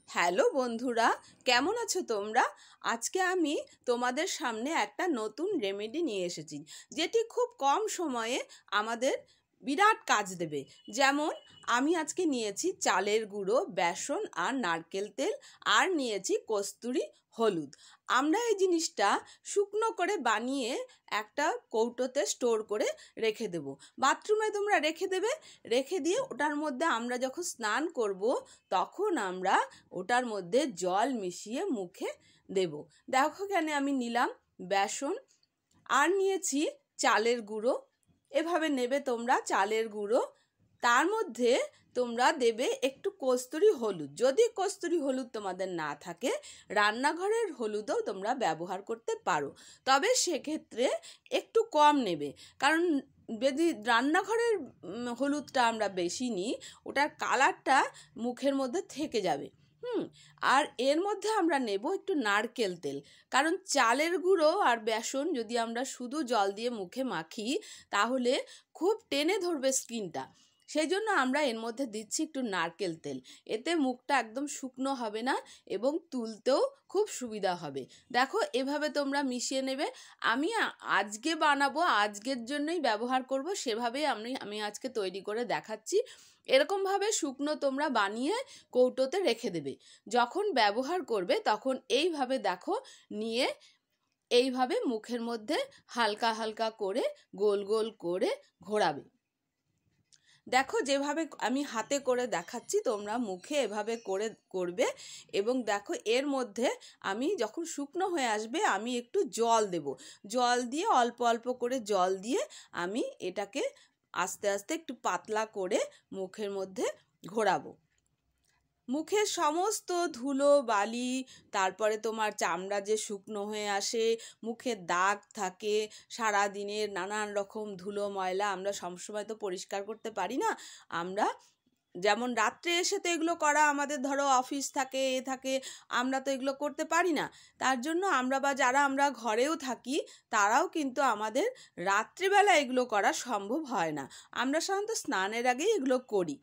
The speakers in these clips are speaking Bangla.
হ্যালো বন্ধুরা, কেমন আছো তোমরা? আজকে আমি তোমাদের সামনে একটা নতুন রেমেডি নিয়ে এসেছি, যেটি খুব কম সময়ে আমাদের বিরাট কাজ দেবে। যেমন আমি আজকে নিয়েছি চালের গুঁড়ো, বেসন আর নারকেল তেল, আর নিয়েছি কস্তুরি হলুদ। আমরা এই জিনিসটা শুকনো করে বানিয়ে একটা কৌটোতে স্টোর করে রেখে দেব। বাথরুমে তোমরা রেখে দেবে। রেখে দিয়ে ওটার মধ্যে আমরা যখন স্নান করব তখন আমরা ওটার মধ্যে জল মিশিয়ে মুখে দেব। দেখো কেন আমি নিলাম বেসন আর নিয়েছি চালের গুঁড়ো। এভাবে নেবে তোমরা চালের গুঁড়ো, তার মধ্যে তোমরা দেবে একটু কস্তুরি হলুদ। যদি কস্তুরি হলুদ তোমাদের না থাকে, রান্নাঘরের হলুদও তোমরা ব্যবহার করতে পারো, তবে সেক্ষেত্রে একটু কম নেবে। কারণ যদি রান্নাঘরের হলুদটা আমরা বেশি নিই, ওটার কালারটা মুখের মধ্যে থেকে যাবে। আর এর মধ্যে আমরা নেব একটু নারকেল তেল। কারণ চালের গুঁড়ো আর বেসন যদি আমরা শুধু জল দিয়ে মুখে মাখি, তাহলে খুব টেনে ধরবে স্কিনটা। সেই জন্য আমরা এর মধ্যে দিচ্ছি একটু নারকেল তেল। এতে মুখটা একদম শুকনো হবে না এবং তুলতেও খুব সুবিধা হবে। দেখো এভাবে তোমরা মিশিয়ে নেবে। আমি আজকে বানাবো, আজকের জন্যই ব্যবহার করব, সেভাবেই আমি আজকে তৈরি করে দেখাচ্ছি। এরকমভাবে শুকনো তোমরা বানিয়ে কৌটোতে রেখে দেবে। যখন ব্যবহার করবে তখন এইভাবে দেখো নিয়ে এইভাবে মুখের মধ্যে হালকা হালকা করে গোল গোল করে ঘোরাবে। দেখো যেভাবে আমি হাতে করে দেখাচ্ছি, তোমরা মুখে এভাবে করে করবে। এবং দেখো এর মধ্যে আমি যখন শুকনো হয়ে আসবে আমি একটু জল দেব। জল দিয়ে অল্প অল্প করে জল দিয়ে আমি এটাকে আস্তে আস্তে একটু পাতলা করে মুখের মধ্যে ঘোরাবো। মুখের সমস্ত ধুলো বালি, তারপরে তোমার চামড়া যে শুকনো হয়ে আসে, মুখে দাগ থাকে, সারা দিনের নানান রকম ধুলো ময়লা আমরা সবসময় তো পরিষ্কার করতে পারি না। আমরা যেমন রাত্রে এসে তো এগুলো করা আমাদের, ধরো অফিস থাকে থাকে, আমরা তো এগুলো করতে পারি না। তার জন্য আমরা বা যারা আমরা ঘরেও থাকি তারাও কিন্তু আমাদের রাত্রিবেলা এগুলো করা সম্ভব হয় না। আমরা সাধারণত স্নানের আগেই এগুলো করি।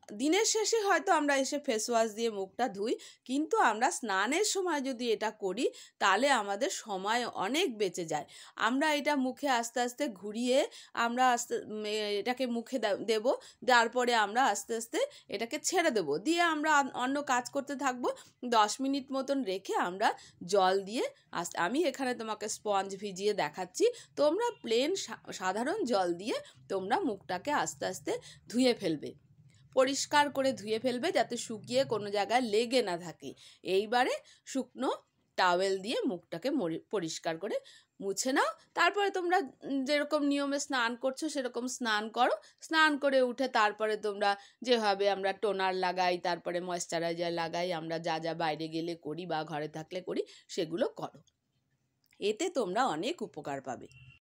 দিনের শেষে হয়তো আমরা এসে ফেস ওয়াশ দিয়ে মুখটা ধুই, কিন্তু আমরা স্নানের সময় যদি এটা করি তাহলে আমাদের সময় অনেক বেঁচে যায়। আমরা এটা মুখে আস্তে আস্তে ঘুরিয়ে আমরা এটাকে মুখে দেব। দেওয়ার পরে আমরা আস্তে আস্তে এটাকে ছেড়ে দেবো, দিয়ে আমরা অন্য কাজ করতে থাকবো। 10 মিনিট মতন রেখে আমরা জল দিয়ে আমি এখানে তোমাকে স্পঞ্জ ভিজিয়ে দেখাচ্ছি। তোমরা প্লেন সাধারণ জল দিয়ে তোমরা মুখটাকে আস্তে আস্তে ধুয়ে ফেলবে, পরিষ্কার করে ধুয়ে ফেলবে, যাতে শুকিয়ে কোনো জায়গায় লেগে না থাকে। এইবারে শুকনো টাওয়েল দিয়ে মুখটাকে পরিষ্কার করে মুছে নাও। তারপরে তোমরা যেরকম নিয়মে স্নান করছো সেরকম স্নান করো। স্নান করে উঠে তারপরে তোমরা যেভাবে আমরা টোনার লাগাই, তারপরে ময়েশ্চারাইজার লাগাই, আমরা যা যা বাইরে গেলে করি বা ঘরে থাকলে করি, সেগুলো করো। এতে তোমরা অনেক উপকার পাবে।